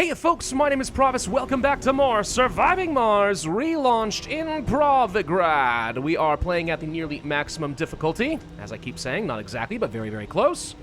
Hey folks, my name is Pravus. Welcome back to more Surviving Mars, relaunched in Provigrad. We are playing at the nearly maximum difficulty. As I keep saying, not exactly, but very, very close.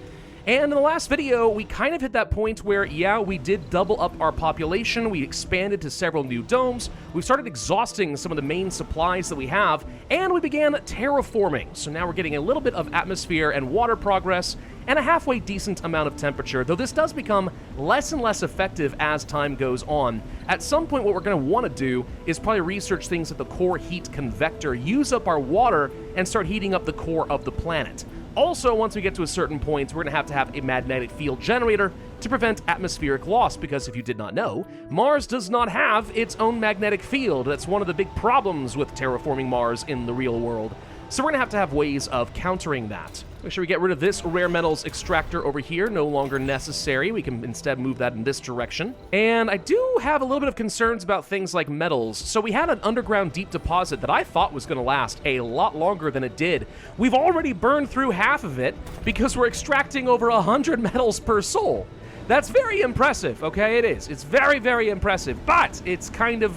And in the last video, we kind of hit that point where, yeah, we did double up our population, we expanded to several new domes, we started exhausting some of the main supplies that we have, and we began terraforming. So now we're getting a little bit of atmosphere and water progress, and a halfway decent amount of temperature, though this does become less and less effective as time goes on. At some point, what we're going to want to do is probably research things at the core heat convector, use up our water, and start heating up the core of the planet. Also, once we get to a certain point, we're going to have a magnetic field generator to prevent atmospheric loss, because if you did not know, Mars does not have its own magnetic field. That's one of the big problems with terraforming Mars in the real world. So we're going to have ways of countering that. Make sure we get rid of this rare metals extractor over here, no longer necessary. We can instead move that in this direction. And I do have a little bit of concerns about things like metals. So we had an underground deep deposit that I thought was going to last a lot longer than it did. We've already burned through half of it because we're extracting over 100 metals per soul. That's very impressive, okay? It is. It's very, very impressive, but it's kind of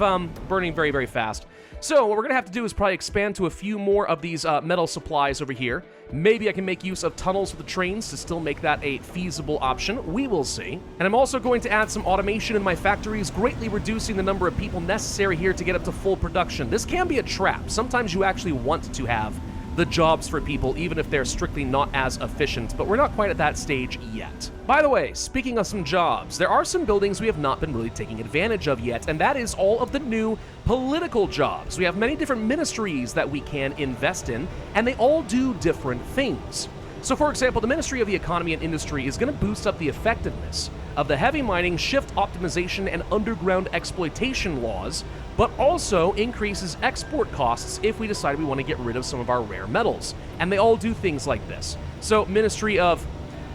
burning very, very fast. So what we're going to have to do is probably expand to a few more of these metal supplies over here. Maybe I can make use of tunnels with the trains to still make that a feasible option. We will see. And I'm also going to add some automation in my factories, greatly reducing the number of people necessary here to get up to full production. This can be a trap. Sometimes you actually want to have the jobs for people, even if they're strictly not as efficient, but we're not quite at that stage yet. By the way, speaking of some jobs, there are some buildings we have not been really taking advantage of yet, and that is all of the new political jobs. We have many different ministries that we can invest in, and they all do different things. So for example, the Ministry of the Economy and Industry is going to boost up the effectiveness of the heavy mining, shift optimization, and underground exploitation laws, but also increases export costs if we decide we want to get rid of some of our rare metals. And they all do things like this. So Ministry of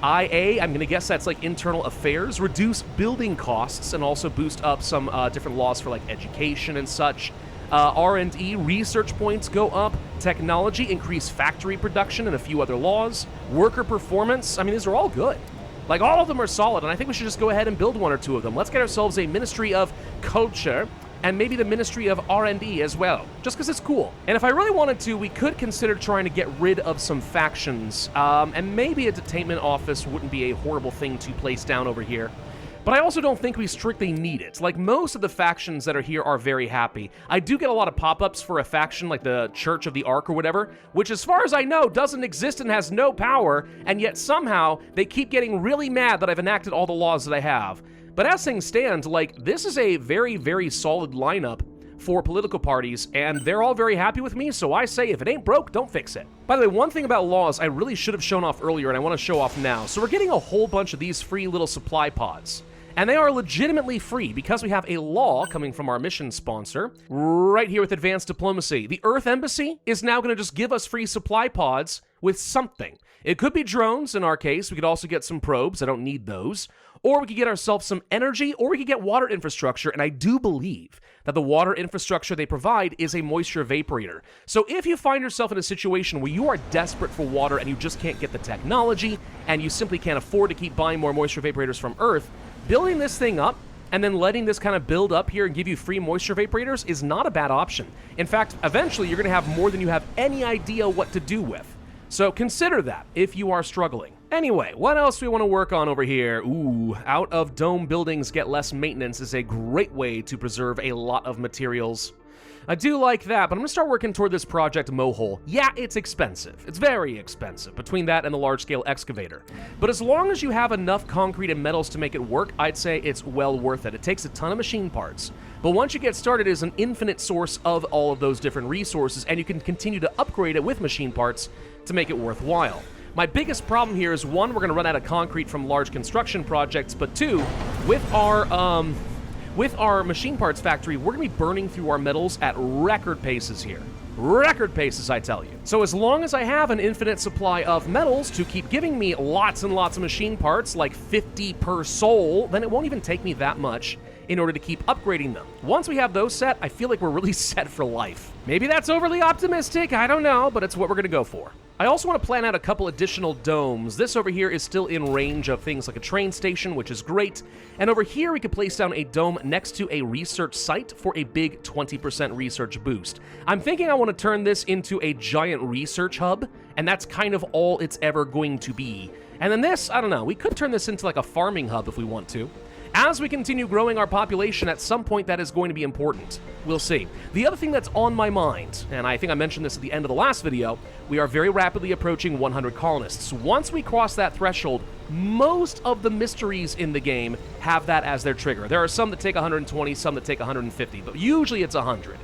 IA, I'm going to guess that's like internal affairs, reduce building costs and also boost up some different laws for like education and such. R&E, research points go up. Technology, increase factory production, and a few other laws. Worker performance, I mean, these are all good. Like, all of them are solid, and I think we should just go ahead and build one or two of them. Let's get ourselves a Ministry of Culture, and maybe the Ministry of R&D as well, just because it's cool. And if I really wanted to, we could consider trying to get rid of some factions, and maybe a detainment office wouldn't be a horrible thing to place down over here. But I also don't think we strictly need it. Like, most of the factions that are here are very happy. I do get a lot of pop-ups for a faction like the Church of the Ark or whatever, which as far as I know doesn't exist and has no power, and yet somehow they keep getting really mad that I've enacted all the laws that I have. But as things stand, like, this is a very, very solid lineup for political parties, and they're all very happy with me, so I say if it ain't broke, don't fix it. By the way, one thing about laws I really should have shown off earlier, and I want to show off now. So we're getting a whole bunch of these free little supply pods. And they are legitimately free because we have a law coming from our mission sponsor right here with Advanced Diplomacy. The Earth Embassy is now going to just give us free supply pods with something. It could be drones in our case. We could also get some probes. I don't need those. Or we could get ourselves some energy, or we could get water infrastructure. And I do believe that the water infrastructure they provide is a moisture evaporator. So if you find yourself in a situation where you are desperate for water and you just can't get the technology, and you simply can't afford to keep buying more moisture evaporators from Earth, building this thing up and then letting this kind of build up here and give you free moisture evaporators is not a bad option. In fact, eventually you're going to have more than you have any idea what to do with. So consider that if you are struggling. Anyway, what else do we want to work on over here? Ooh, out-of-dome buildings get less maintenance is a great way to preserve a lot of materials. I do like that, but I'm going to start working toward this project Mohole. Yeah, it's expensive. It's very expensive, between that and the large-scale excavator. But as long as you have enough concrete and metals to make it work, I'd say it's well worth it. It takes a ton of machine parts. But once you get started, it is an infinite source of all of those different resources, and you can continue to upgrade it with machine parts to make it worthwhile. My biggest problem here is, one, we're going to run out of concrete from large construction projects, but two, with our machine parts factory, we're going to be burning through our metals at record paces here. Record paces, I tell you. So as long as I have an infinite supply of metals to keep giving me lots and lots of machine parts, like 50 per soul, then it won't even take me that much in order to keep upgrading them. Once we have those set, I feel like we're really set for life. Maybe that's overly optimistic, I don't know, but it's what we're going to go for. I also want to plan out a couple additional domes. This over here is still in range of things like a train station, which is great. And over here, we could place down a dome next to a research site for a big 20% research boost. I'm thinking I want to turn this into a giant research hub, and that's kind of all it's ever going to be. And then this, I don't know, we could turn this into like a farming hub if we want to. As we continue growing our population, at some point that is going to be important. We'll see. The other thing that's on my mind, and I think I mentioned this at the end of the last video, we are very rapidly approaching 100 colonists. Once we cross that threshold, most of the mysteries in the game have that as their trigger. There are some that take 120, some that take 150, but usually it's 100.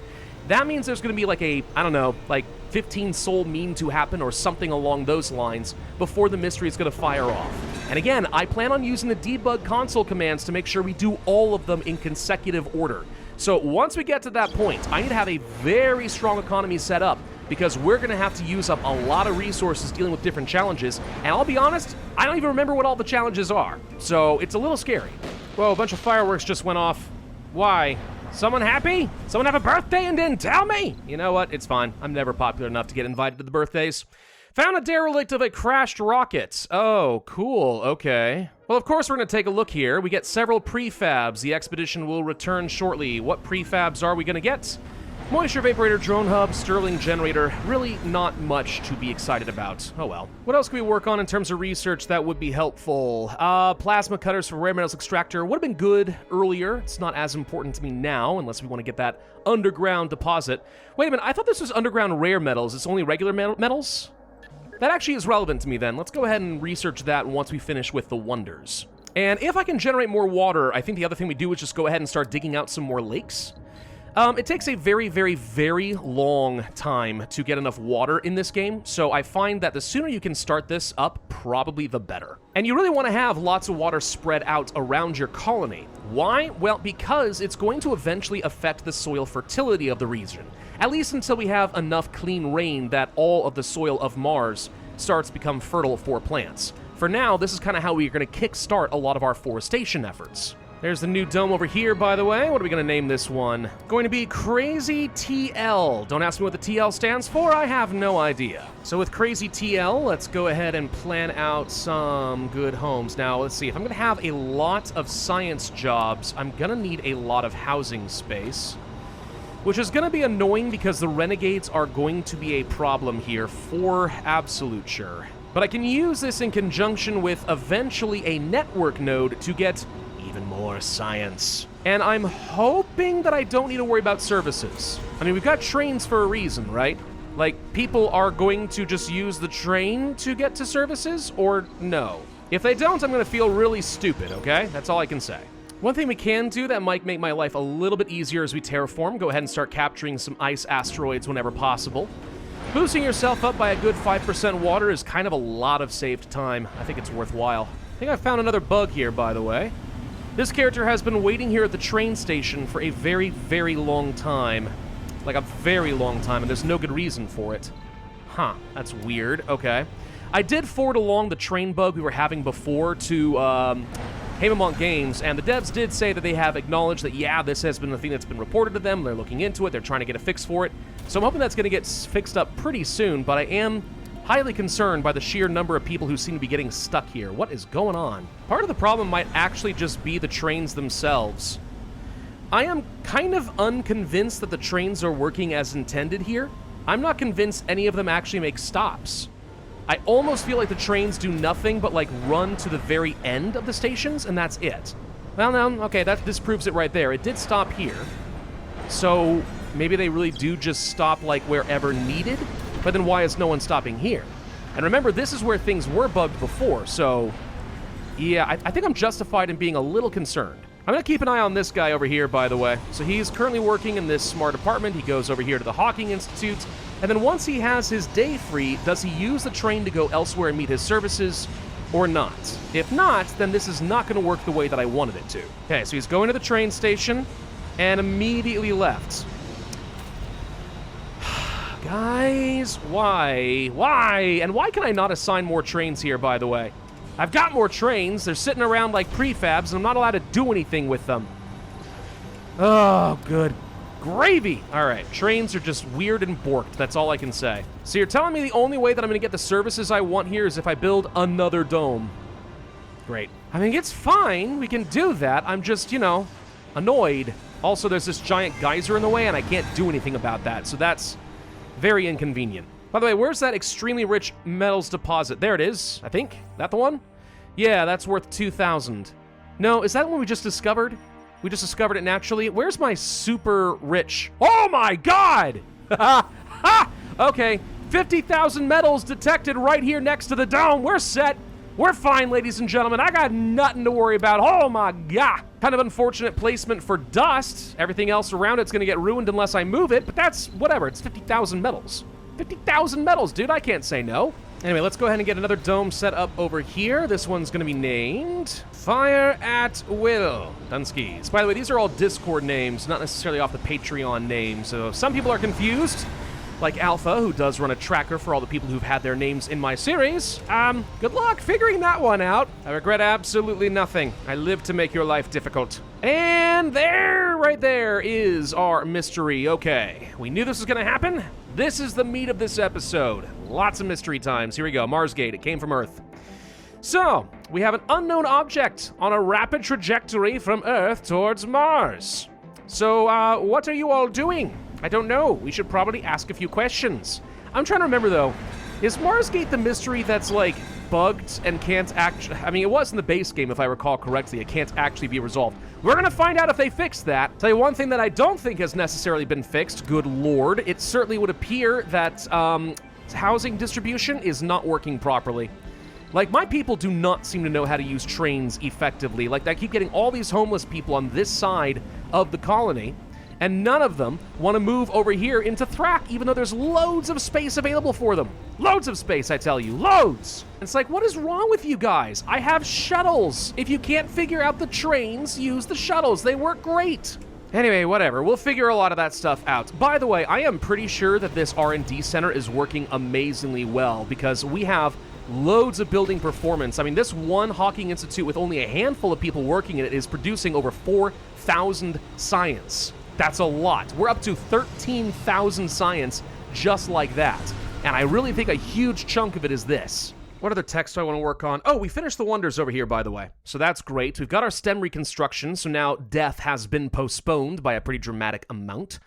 That means there's going to be like a, I don't know, like 15 soul meme to happen or something along those lines before the mystery is going to fire off. And again, I plan on using the debug console commands to make sure we do all of them in consecutive order. So once we get to that point, I need to have a very strong economy set up because we're going to have to use up a lot of resources dealing with different challenges. And I'll be honest, I don't even remember what all the challenges are. So it's a little scary. Whoa, a bunch of fireworks just went off. Why? Someone happy? Someone have a birthday and didn't tell me? You know what? It's fine. I'm never popular enough to get invited to the birthdays. Found a derelict of a crashed rocket. Oh, cool. Okay. Well, of course, we're going to take a look here. We get several prefabs. The expedition will return shortly. What prefabs are we going to get? Moisture Vaporator, Drone Hub, Stirling Generator. Really not much to be excited about. Oh well. What else can we work on in terms of research that would be helpful? Plasma Cutters for Rare Metals Extractor would have been good earlier. It's not as important to me now, unless we want to get that underground deposit. Wait a minute, I thought this was underground rare metals. It's only regular metals? That actually is relevant to me then. Let's go ahead and research that once we finish with the wonders. And if I can generate more water, I think the other thing we do is just go ahead and start digging out some more lakes. It takes a very, very, very long time to get enough water in this game, so I find that the sooner you can start this up, probably the better. And you really want to have lots of water spread out around your colony. Why? Well, because it's going to eventually affect the soil fertility of the region, at least until we have enough clean rain that all of the soil of Mars starts to become fertile for plants. For now, this is kind of how we're going to kickstart a lot of our forestation efforts. There's the new dome over here, by the way. What are we going to name this one? Going to be Crazy TL. Don't ask me what the TL stands for. I have no idea. So with Crazy TL, let's go ahead and plan out some good homes. Now, let's see. If I'm going to have a lot of science jobs, I'm going to need a lot of housing space, which is going to be annoying because the renegades are going to be a problem here for absolute sure. But I can use this in conjunction with eventually a network node to get even more science. And I'm hoping that I don't need to worry about services. I mean, we've got trains for a reason, right? Like, people are going to just use the train to get to services, or no? If they don't, I'm going to feel really stupid, okay? That's all I can say. One thing we can do that might make my life a little bit easier as we terraform, go ahead and start capturing some ice asteroids whenever possible. Boosting yourself up by a good 5% water is kind of a lot of saved time. I think it's worthwhile. I think I found another bug here, by the way. This character has been waiting here at the train station for a very, very long time. Like a very long time, and there's no good reason for it. Huh, that's weird. Okay. I did forward along the train bug we were having before to Hamamont Games, and the devs did say that they have acknowledged that, yeah, this has been a thing that's been reported to them. They're looking into it. They're trying to get a fix for it. So I'm hoping that's going to get fixed up pretty soon, but I am highly concerned by the sheer number of people who seem to be getting stuck here. What is going on? Part of the problem might actually just be the trains themselves. I am kind of unconvinced that the trains are working as intended here. I'm not convinced any of them actually make stops. I almost feel like the trains do nothing but like run to the very end of the stations, and that's it. Well, no, okay, that disproves it right there. It did stop here. So maybe they really do just stop like wherever needed, but then why is no one stopping here? And remember, this is where things were bugged before, so yeah, I think I'm justified in being a little concerned. I'm going to keep an eye on this guy over here, by the way. So he's currently working in this smart apartment. He goes over here to the Hawking Institute, and then once he has his day free, does he use the train to go elsewhere and meet his services, or not? If not, then this is not going to work the way that I wanted it to. Okay, so he's going to the train station, and immediately left. Guys, why? Why? And why can I not assign more trains here, by the way? I've got more trains. They're sitting around like prefabs, and I'm not allowed to do anything with them. Oh, good. Gravy! All right, trains are just weird and borked. That's all I can say. So you're telling me the only way that I'm going to get the services I want here is if I build another dome. Great. I mean, it's fine. We can do that. I'm just, you know, annoyed. Also, there's this giant geyser in the way, and I can't do anything about that. So that's very inconvenient. By the way, where's that extremely rich metals deposit? There it is, I think. That the one? Yeah, that's worth 2,000. No, is that one we just discovered? We just discovered it naturally. Where's my super rich? Oh my god! Okay, 50,000 metals detected right here next to the dome. We're set. We're fine, ladies and gentlemen. I got nothing to worry about. Oh my god. Kind of unfortunate placement for dust. Everything else around it's gonna get ruined unless I move it, but that's whatever. It's 50,000 metals. 50,000 metals, dude. I can't say no. Anyway, let's go ahead and get another dome set up over here. This one's going to be named Fire at Will. Dunskies. By the way, these are all Discord names, not necessarily off the Patreon name. So some people are confused, like Alpha, who does run a tracker for all the people who've had their names in my series. Good luck figuring that one out. I regret absolutely nothing. I live to make your life difficult. And there, right there, is our mystery. Okay, we knew this was going to happen. This is the meat of this episode. Lots of mystery times. Here we go. Marsgate. It came from Earth. So, we have an unknown object on a rapid trajectory from Earth towards Mars. So, what are you all doing? I don't know. We should probably ask a few questions. I'm trying to remember, though. Is Marsgate the mystery that's, like, bugged and can't actually... I mean, it was in the base game, if I recall correctly. It can't actually be resolved. We're going to find out if they fixed that. Tell you one thing that I don't think has necessarily been fixed, good lord. It certainly would appear that housing distribution is not working properly. Like, my people do not seem to know how to use trains effectively. Like, I keep getting all these homeless people on this side of the colony, and none of them want to move over here into Thrak, even though there's loads of space available for them. Loads of space, I tell you. Loads! It's like, what is wrong with you guys? I have shuttles. If you can't figure out the trains, use the shuttles. They work great. Anyway, whatever. We'll figure a lot of that stuff out. By the way, I am pretty sure that this R&D center is working amazingly well because we have loads of building performance. I mean, this one Hawking Institute with only a handful of people working in it is producing over 4,000 science. That's a lot. We're up to 13,000 science just like that. And I really think a huge chunk of it is this. What other text do I want to work on? Oh, we finished the wonders over here, by the way. So that's great. We've got our STEM reconstruction, so now death has been postponed by a pretty dramatic amount.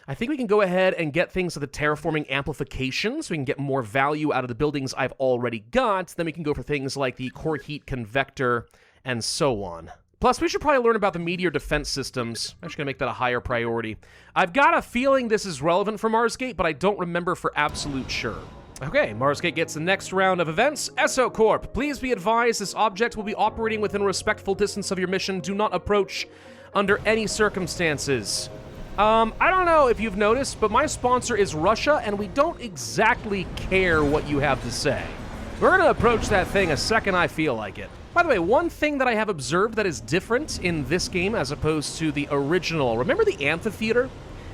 I think we can go ahead and get things to the terraforming amplification so we can get more value out of the buildings I've already got. Then we can go for things like the core heat convector and so on. Plus, we should probably learn about the Meteor defense systems. I'm just going to make that a higher priority. I've got a feeling this is relevant for Marsgate, but I don't remember for absolute sure. Okay, Marsgate gets the next round of events. SO Corp, please be advised this object will be operating within a respectful distance of your mission. Do not approach under any circumstances. I don't know if you've noticed, but my sponsor is Russia, and we don't exactly care what you have to say. We're going to approach that thing a second I feel like it. By the way, one thing that I have observed that is different in this game as opposed to the original, remember the amphitheater?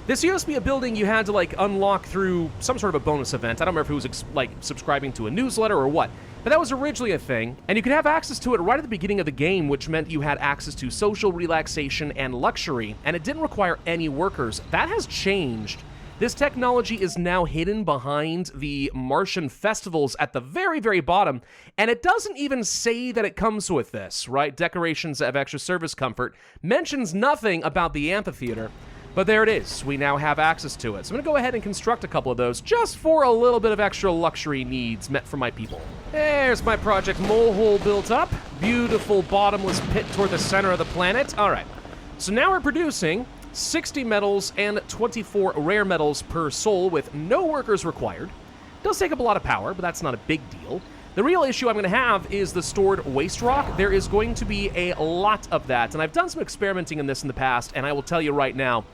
This used to be a building you had to, like, unlock through some sort of a bonus event. I don't remember if it was, like, subscribing to a newsletter or what. But that was originally a thing, and you could have access to it right at the beginning of the game, which meant you had access to social relaxation and luxury, and it didn't require any workers. That has changed. This technology is now hidden behind the Martian festivals at the very, very bottom, and it doesn't even say that it comes with this, right? Decorations of extra service comfort mentions nothing about the amphitheater. But there it is. We now have access to it. So I'm going to go ahead and construct a couple of those just for a little bit of extra luxury needs met for my people. There's my project mole hole built up. Beautiful bottomless pit toward the center of the planet. All right. So now we're producing 60 metals and 24 rare metals per soul with no workers required. Does take up a lot of power, but that's not a big deal. The real issue I'm going to have is the stored waste rock. There is going to be a lot of that, and I've done some experimenting in this in the past, and I will tell you right now,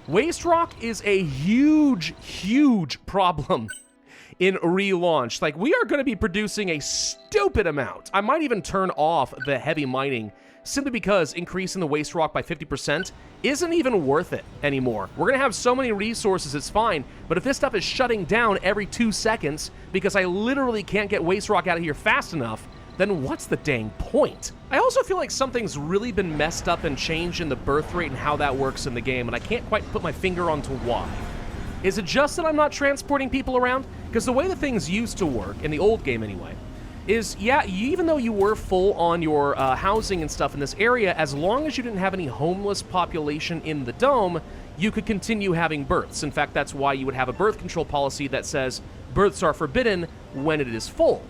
waste rock is a huge, huge problem in Relaunched. Like, we are going to be producing a stupid amount. I might even turn off the heavy mining simply because increasing the waste rock by 50% isn't even worth it anymore. We're going to have so many resources, it's fine, but if this stuff is shutting down every 2 seconds because I literally can't get waste rock out of here fast enough, then what's the dang point? I also feel like something's really been messed up and changed in the birth rate and how that works in the game, and I can't quite put my finger onto why. Is it just that I'm not transporting people around? Because the way the things used to work, in the old game anyway, is, yeah, even though you were full on your housing and stuff in this area, as long as you didn't have any homeless population in the dome, you could continue having births. In fact, that's why you would have a birth control policy that says births are forbidden when it is full.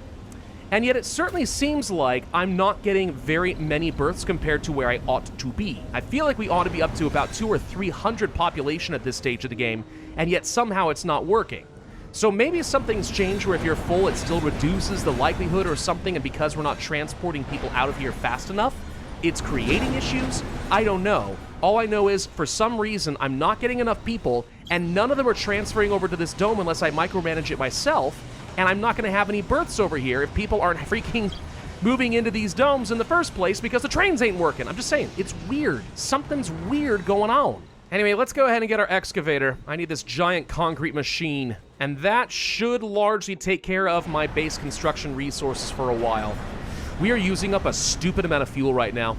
And yet it certainly seems like I'm not getting very many births compared to where I ought to be. I feel like we ought to be up to about 200 or 300 population at this stage of the game, and yet somehow it's not working. So maybe something's changed where if you're full, it still reduces the likelihood or something, and because we're not transporting people out of here fast enough, it's creating issues? I don't know. All I know is, for some reason, I'm not getting enough people, and none of them are transferring over to this dome unless I micromanage it myself, and I'm not going to have any births over here if people aren't freaking moving into these domes in the first place because the trains ain't working. I'm just saying, it's weird. Something's weird going on. Anyway, let's go ahead and get our excavator. I need this giant concrete machine, and that should largely take care of my base construction resources for a while. We are using up a stupid amount of fuel right now.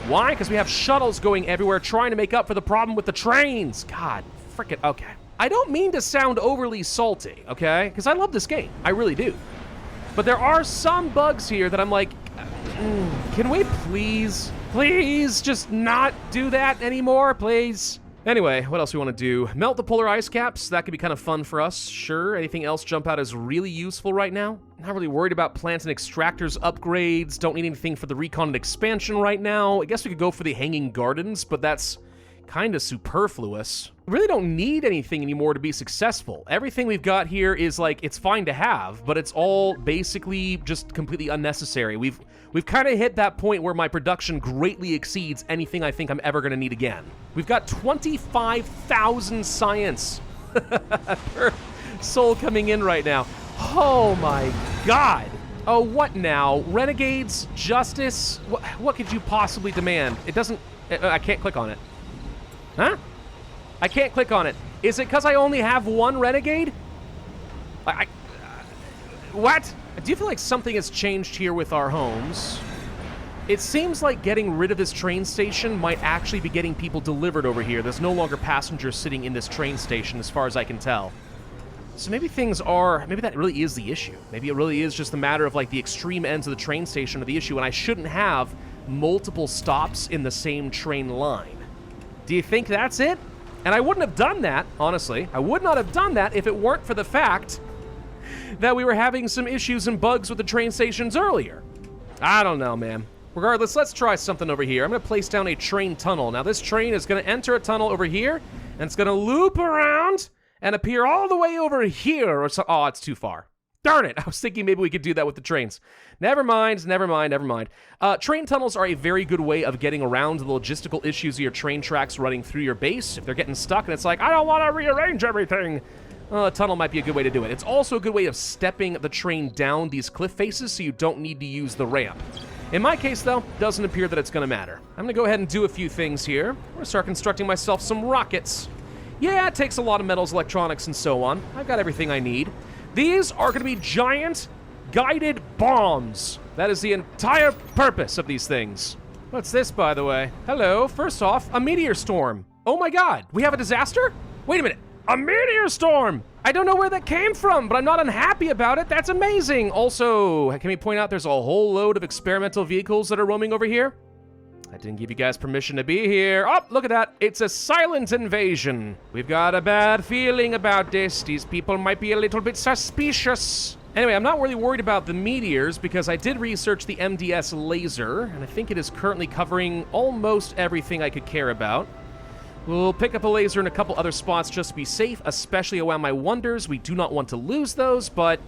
Why? Because we have shuttles going everywhere trying to make up for the problem with the trains. God, frickin', okay. I don't mean to sound overly salty, okay? Because I love this game. I really do. But there are some bugs here that I'm like, can we please just not do that anymore, please? Anyway, what else we want to do? Melt the polar ice caps. That could be kind of fun for us. Sure. Anything else jump out as really useful right now? Not really worried about plants and extractors upgrades. Don't need anything for the recon and expansion right now. I guess we could go for the hanging gardens, but that's kind of superfluous. We really don't need anything anymore to be successful. Everything we've got here is like, it's fine to have, but it's all basically just completely unnecessary. We've kind of hit that point where my production greatly exceeds anything I think I'm ever going to need again. We've got 25,000 science per soul coming in right now. Oh my god. Oh, what now? Renegades? Justice? What could you possibly demand? It doesn't... I can't click on it. Huh? I can't click on it. Is it because I only have one renegade? What? Do you feel like something has changed here with our homes? It seems like getting rid of this train station might actually be getting people delivered over here. There's no longer passengers sitting in this train station, as far as I can tell. So maybe things are... Maybe that really is the issue. Maybe it really is just a matter of, like, the extreme ends of the train station are the issue, and I shouldn't have multiple stops in the same train line. Do you think that's it? And I wouldn't have done that, honestly. I would not have done that if it weren't for the fact that we were having some issues and bugs with the train stations earlier. I don't know, man. Regardless, let's try something over here. I'm going to place down a train tunnel. Now, this train is going to enter a tunnel over here, and it's going to loop around and appear all the way over here. Or so. Oh, it's too far. Darn it. I was thinking maybe we could do that with the trains. Never mind, never mind, never mind. Train tunnels are a very good way of getting around the logistical issues of your train tracks running through your base. If they're getting stuck and it's like, I don't want to rearrange everything, a tunnel might be a good way to do it. It's also a good way of stepping the train down these cliff faces so you don't need to use the ramp. In my case, though, doesn't appear that it's going to matter. I'm going to go ahead and do a few things here. I'm going to start constructing myself some rockets. Yeah, it takes a lot of metals, electronics, and so on. I've got everything I need. These are going to be giant guided bombs. That is the entire purpose of these things. What's this, by the way? Hello. First off, a meteor storm. Oh my god, we have a disaster? Wait a minute. A meteor storm! I don't know where that came from, but I'm not unhappy about it. That's amazing. Also, can we point out there's a whole load of experimental vehicles that are roaming over here? I didn't give you guys permission to be here. Oh, look at that. It's a silent invasion. We've got a bad feeling about this. These people might be a little bit suspicious. Anyway, I'm not really worried about the meteors because I did research the MDS laser, and I think it is currently covering almost everything I could care about. We'll pick up a laser in a couple other spots just to be safe, especially around my wonders. We do not want to lose those, but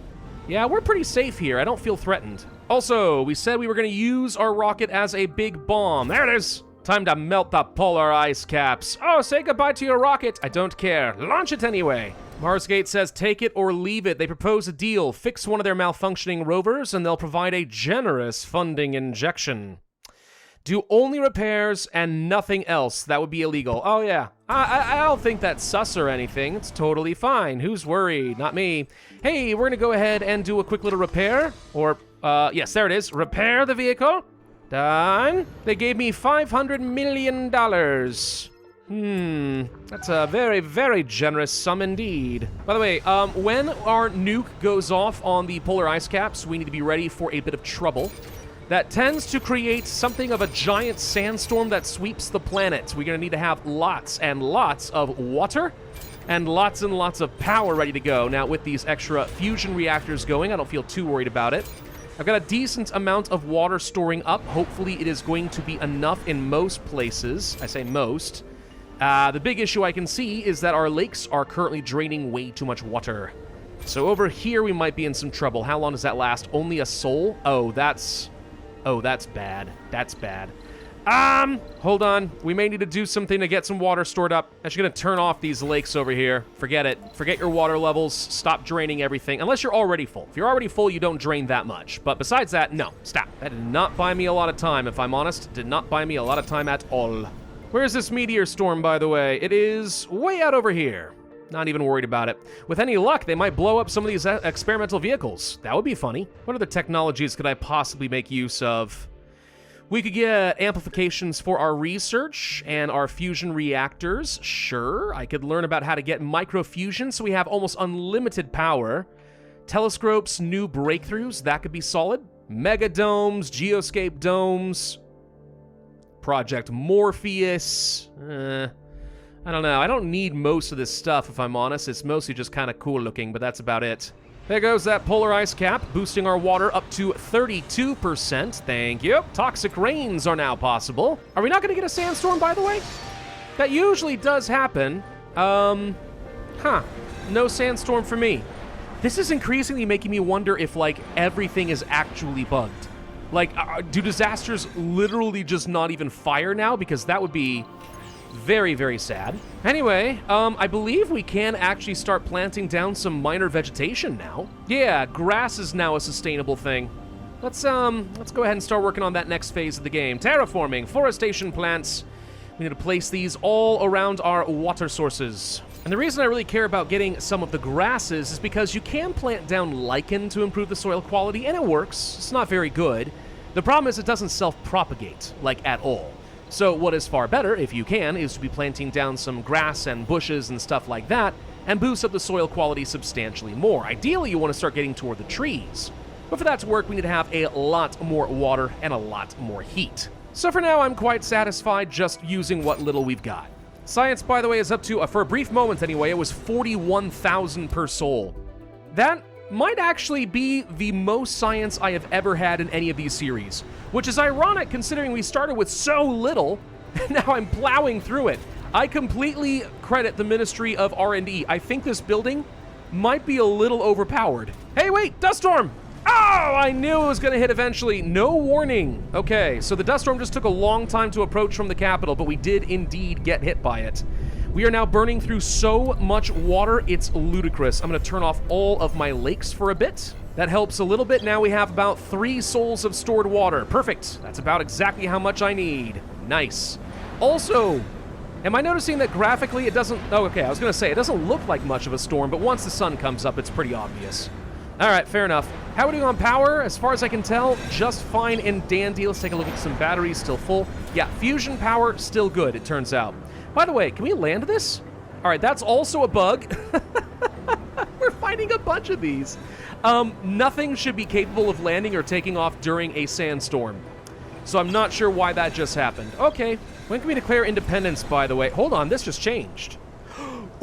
yeah, we're pretty safe here. I don't feel threatened. Also, we said we were going to use our rocket as a big bomb. There it is. Time to melt the polar ice caps. Oh, say goodbye to your rocket. I don't care. Launch it anyway. Marsgate says take it or leave it. They propose a deal. Fix one of their malfunctioning rovers, and they'll provide a generous funding injection. Do only repairs and nothing else. That would be illegal. Oh, yeah. I don't think that's sus or anything. It's totally fine. Who's worried? Not me. Hey, we're going to go ahead and do a quick little repair. Or Yes, there it is. Repair the vehicle. Done. They gave me $500 million. That's a very, very generous sum indeed. By the way, when our nuke goes off on the polar ice caps, we need to be ready for a bit of trouble. That tends to create something of a giant sandstorm that sweeps the planet. We're gonna need to have lots and lots of water and lots of power ready to go. Now, with these extra fusion reactors going, I don't feel too worried about it. I've got a decent amount of water storing up. Hopefully, it is going to be enough in most places. I say most. The big issue I can see is that our lakes are currently draining way too much water. So over here, we might be in some trouble. How long does that last? Only a sol? Oh, that's bad. That's bad. Hold on. We may need to do something to get some water stored up. I'm actually gonna turn off these lakes over here. Forget it. Forget your water levels. Stop draining everything. Unless you're already full. If you're already full, you don't drain that much. But besides that, no. Stop. That did not buy me a lot of time, if I'm honest. Did not buy me a lot of time at all. Where's this meteor storm, by the way? It is way out over here. Not even worried about it. With any luck, they might blow up some of these experimental vehicles. That would be funny. What other technologies could I possibly make use of? We could get amplifications for our research and our fusion reactors. Sure, I could learn about how to get microfusion so we have almost unlimited power. Telescopes, new breakthroughs, that could be solid. Mega domes, geoscape domes. Project Morpheus. I don't know. I don't need most of this stuff, if I'm honest. It's mostly just kind of cool looking, but that's about it. There goes that polar ice cap, boosting our water up to 32%. Thank you. Toxic rains are now possible. Are we not going to get a sandstorm, by the way? That usually does happen. No sandstorm for me. This is increasingly making me wonder if, like, everything is actually bugged. Like, do disasters literally just not even fire now? Because that would be very, very sad. Anyway, I believe we can actually start planting down some minor vegetation now. Yeah, grass is now a sustainable thing. Let's go ahead and start working on that next phase of the game. Terraforming, forestation plants. We need to place these all around our water sources. And the reason I really care about getting some of the grasses is because you can plant down lichen to improve the soil quality, and it works. It's not very good. The problem is it doesn't self-propagate, like, at all. So what is far better, if you can, is to be planting down some grass and bushes and stuff like that, and boost up the soil quality substantially more. Ideally, you want to start getting toward the trees. But for that to work, we need to have a lot more water and a lot more heat. So for now, I'm quite satisfied just using what little we've got. Science, by the way, is up to, for a brief moment anyway, it was 41,000 per sol. That might actually be the most science I have ever had in any of these series, which is ironic considering we started with so little, and now I'm plowing through it. I completely credit the Ministry of R&D. I think this building might be a little overpowered. Hey, wait, dust storm! Oh, I knew it was gonna hit eventually. No warning. Okay, so the dust storm just took a long time to approach from the capital, but we did indeed get hit by it. We are now burning through so much water, it's ludicrous. I'm gonna turn off all of my lakes for a bit. That helps a little bit. Now we have about 3 sols of stored water. Perfect. That's about exactly how much I need. Nice. Also, am I noticing that graphically it doesn't... Oh, okay, I was gonna say, it doesn't look like much of a storm, but once the sun comes up, it's pretty obvious. All right, fair enough. How are we doing on power? As far as I can tell, just fine and dandy. Let's take a look at some batteries, still full. Yeah, fusion power, still good, it turns out. By the way, can we land this? All right, that's also a bug. We're finding a bunch of these. Nothing should be capable of landing or taking off during a sandstorm. So I'm not sure why that just happened. Okay, when can we declare independence, by the way? Hold on, this just changed.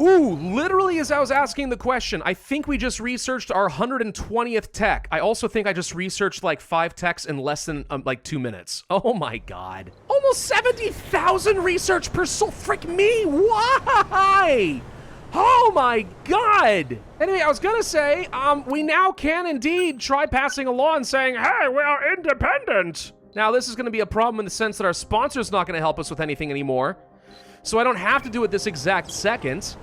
Ooh, literally as I was asking the question, I think we just researched our 120th tech. I also think I just researched like 5 techs in less than like 2 minutes. Oh my God. Almost 70,000 research per soul. Frick me, why? Oh my God. Anyway, I was gonna say, we now can indeed try passing a law and saying, hey, we are independent. Now this is gonna be a problem in the sense that our sponsor's not gonna help us with anything anymore. So I don't have to do it this exact second.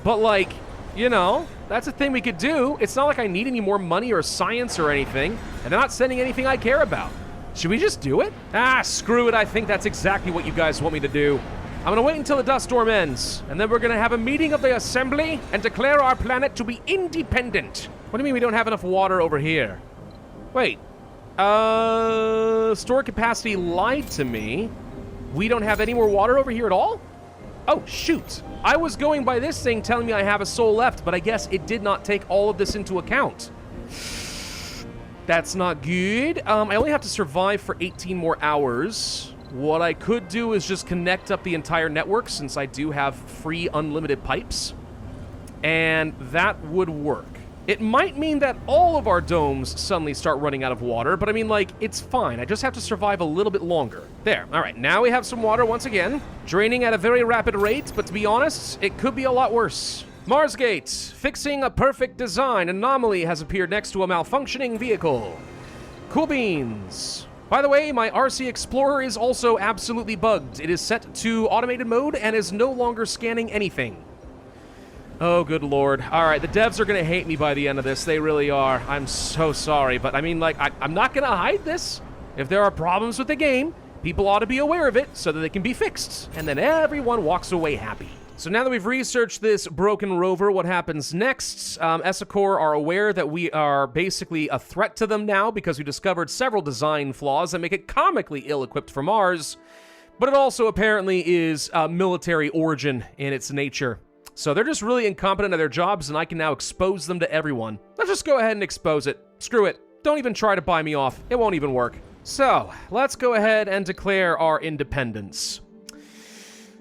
But like, you know, that's a thing we could do. It's not like I need any more money or science or anything, and they're not sending anything I care about. Should we just do it? Ah, screw it. I think that's exactly what you guys want me to do. I'm gonna wait until the dust storm ends, and then we're gonna have a meeting of the assembly and declare our planet to be independent. What do you mean we don't have enough water over here? Wait, Store capacity lied to me. We don't have any more water over here at all? Oh, shoot. I was going by this thing telling me I have a soul left, but I guess it did not take all of this into account. That's not good. I only have to survive for 18 more hours. What I could do is just connect up the entire network, since I do have free unlimited pipes. And that would work. It might mean that all of our domes suddenly start running out of water, but I mean, like, it's fine. I just have to survive a little bit longer. There. All right, now we have some water once again. Draining at a very rapid rate, but to be honest, it could be a lot worse. Marsgate, fixing a perfect design. Anomaly has appeared next to a malfunctioning vehicle. Cool beans. By the way, my RC Explorer is also absolutely bugged. It is set to automated mode and is no longer scanning anything. Oh, good lord. All right, the devs are going to hate me by the end of this. They really are. I'm so sorry. But, I mean, like, I'm not going to hide this. If there are problems with the game, people ought to be aware of it so that they can be fixed. And then everyone walks away happy. So now that we've researched this broken rover, what happens next? Essacor are aware that we are basically a threat to them now because we discovered several design flaws that make it comically ill-equipped for Mars. But it also apparently is military origin in its nature. So they're just really incompetent at their jobs, and I can now expose them to everyone. Let's just go ahead and expose it. Screw it. Don't even try to buy me off. It won't even work. So, let's go ahead and declare our independence.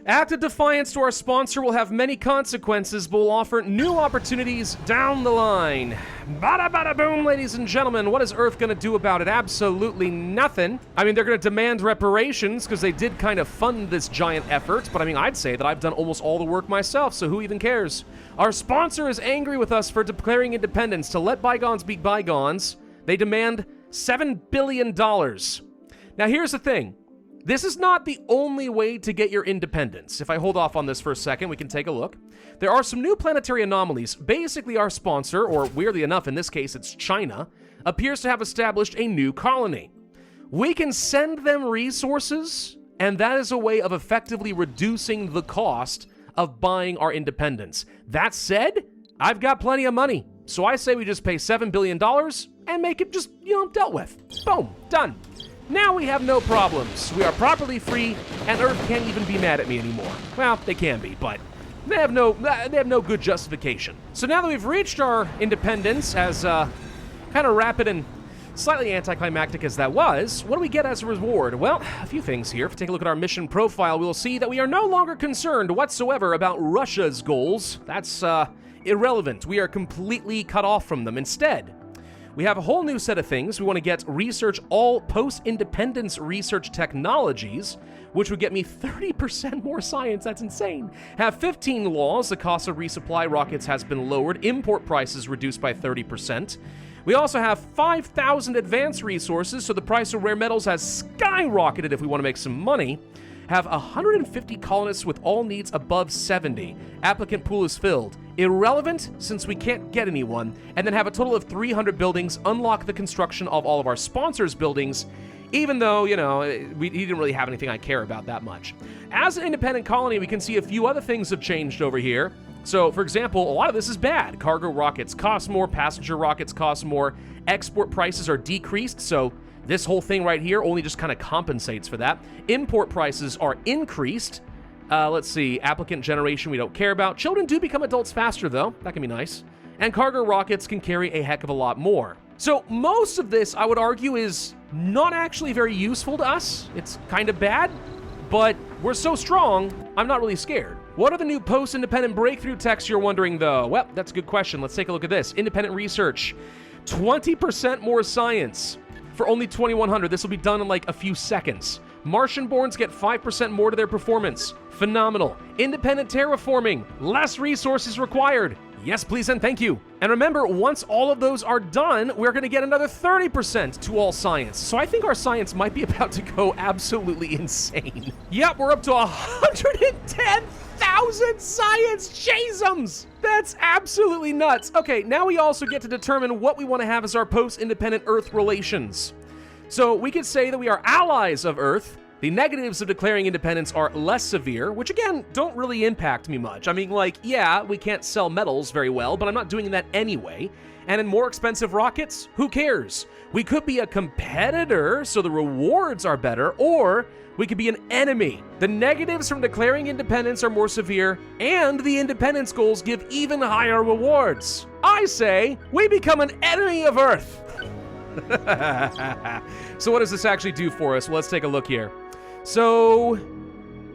Act of defiance to our sponsor will have many consequences, but will offer new opportunities down the line. Bada bada boom, ladies and gentlemen. What is Earth going to do about it? Absolutely nothing. I mean, they're going to demand reparations because they did kind of fund this giant effort, but I mean, I'd say that I've done almost all the work myself, so who even cares? Our sponsor is angry with us for declaring independence. To let bygones be bygones, they demand $7 billion. Now, here's the thing. This is not the only way to get your independence. If I hold off on this for a second, we can take a look. There are some new planetary anomalies. Basically, our sponsor, or weirdly enough, in this case, it's China, appears to have established a new colony. We can send them resources, and that is a way of effectively reducing the cost of buying our independence. That said, I've got plenty of money, so I say we just pay $7 billion and make it just, dealt with. Boom, done. Now we have no problems. We are properly free, and Earth can't even be mad at me anymore. Well, they can be, but they have no good justification. So now that we've reached our independence, as kind of rapid and slightly anticlimactic as that was, what do we get as a reward? Well, a few things here. If we take a look at our mission profile, we'll see that we are no longer concerned whatsoever about Russia's goals. That's irrelevant. We are completely cut off from them. Instead, we have a whole new set of things. We want to get research all post-independence research technologies, which would get me 30% more science. That's insane. Have 15 laws. The cost of resupply rockets has been lowered. Import prices reduced by 30%. We also have 5,000 advanced resources, so the price of rare metals has skyrocketed if we want to make some money. Have 150 colonists with all needs above 70. Applicant pool is filled. Irrelevant, since we can't get anyone. And then have a total of 300 buildings. Unlock the construction of all of our sponsors' buildings, even though, he didn't really have anything I care about that much. As an independent colony, we can see a few other things have changed over here. So, for example, a lot of this is bad. Cargo rockets cost more, passenger rockets cost more, export prices are decreased, so this whole thing right here only just kind of compensates for that. Import prices are increased. Let's see, applicant generation we don't care about. Children do become adults faster, though. That can be nice. And cargo rockets can carry a heck of a lot more. So most of this, I would argue, is not actually very useful to us. It's kind of bad, but we're so strong, I'm not really scared. What are the new post-independent breakthrough techs, you're wondering, though? Well, that's a good question. Let's take a look at this. Independent research. 20% more science. For only 2,100, this will be done in like a few seconds. Martian-borns get 5% more to their performance. Phenomenal. Independent terraforming. Less resources required. Yes, please and thank you. And remember, once all of those are done, we're going to get another 30% to all science. So I think our science might be about to go absolutely insane. Yep, we're up to 110,000 science chasms. That's absolutely nuts. Okay, now we also get to determine what we want to have as our post-independent Earth relations. So we could say that we are allies of Earth. The negatives of declaring independence are less severe, which again, don't really impact me much. I mean, like, yeah, we can't sell metals very well, but I'm not doing that anyway. And in more expensive rockets, who cares? We could be a competitor, so the rewards are better, or we could be an enemy. The negatives from declaring independence are more severe, and the independence goals give even higher rewards. I say, we become an enemy of Earth. So what does this actually do for us? Well, let's take a look here. So,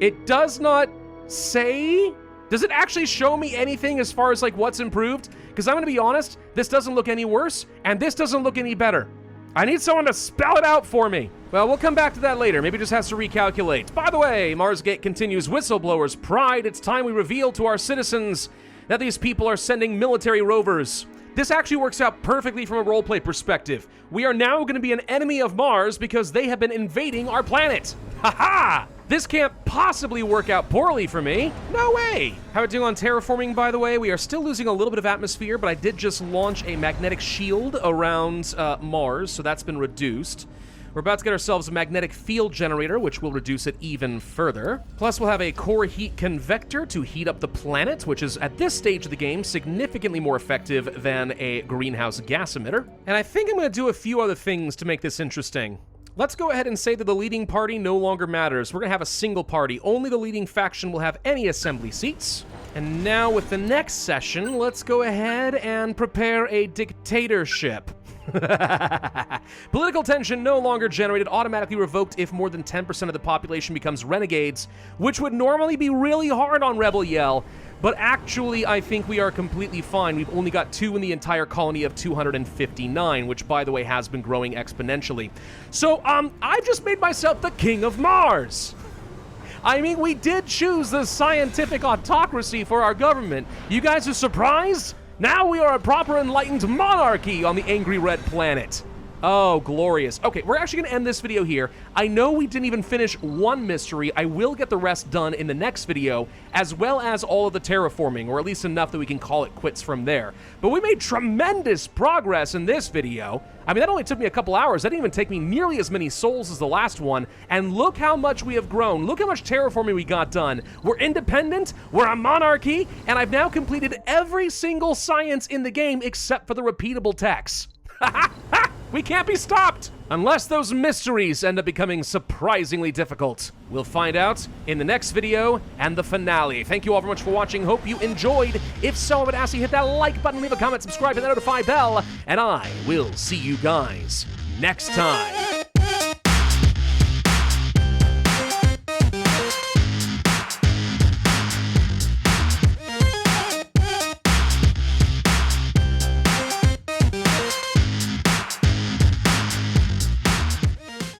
it does not say... Does it actually show me anything as far as like what's improved? Because I'm gonna be honest, this doesn't look any worse, and this doesn't look any better. I need someone to spell it out for me. Well, we'll come back to that later. Maybe it just has to recalculate. By the way, Marsgate continues Whistleblower's Pride. It's time we reveal to our citizens that these people are sending military rovers. This actually works out perfectly from a roleplay perspective. We are now going to be an enemy of Mars because they have been invading our planet. Ha-ha! This can't possibly work out poorly for me. No way! How are we doing on terraforming, by the way? We are still losing a little bit of atmosphere, but I did just launch a magnetic shield around Mars, so that's been reduced. We're about to get ourselves a magnetic field generator, which will reduce it even further. Plus, we'll have a core heat convector to heat up the planet, which is, at this stage of the game, significantly more effective than a greenhouse gas emitter. And I think I'm going to do a few other things to make this interesting. Let's go ahead and say that the leading party no longer matters. We're going to have a single party. Only the leading faction will have any assembly seats. And now, with the next session, let's go ahead and prepare a dictatorship. Political tension no longer generated, automatically revoked if more than 10% of the population becomes renegades, which would normally be really hard on Rebel Yell, but actually I think we are completely fine. We've only got 2 in the entire colony of 259, which by the way has been growing exponentially. So, I just made myself the King of Mars. I mean, we did choose the scientific autocracy for our government. You guys are surprised? Now we are a proper enlightened monarchy on the angry red planet. Oh, glorious. Okay, we're actually gonna end this video here. I know we didn't even finish one mystery. I will get the rest done in the next video, as well as all of the terraforming, or at least enough that we can call it quits from there. But we made tremendous progress in this video. I mean, that only took me a couple hours. That didn't even take me nearly as many souls as the last one. And look how much we have grown. Look how much terraforming we got done. We're independent, we're a monarchy, and I've now completed every single science in the game except for the repeatable techs. We can't be stopped! Unless those mysteries end up becoming surprisingly difficult. We'll find out in the next video and the finale. Thank you all very much for watching. Hope you enjoyed. If so, I would ask you to hit that like button, leave a comment, subscribe, and the notify bell, and I will see you guys next time.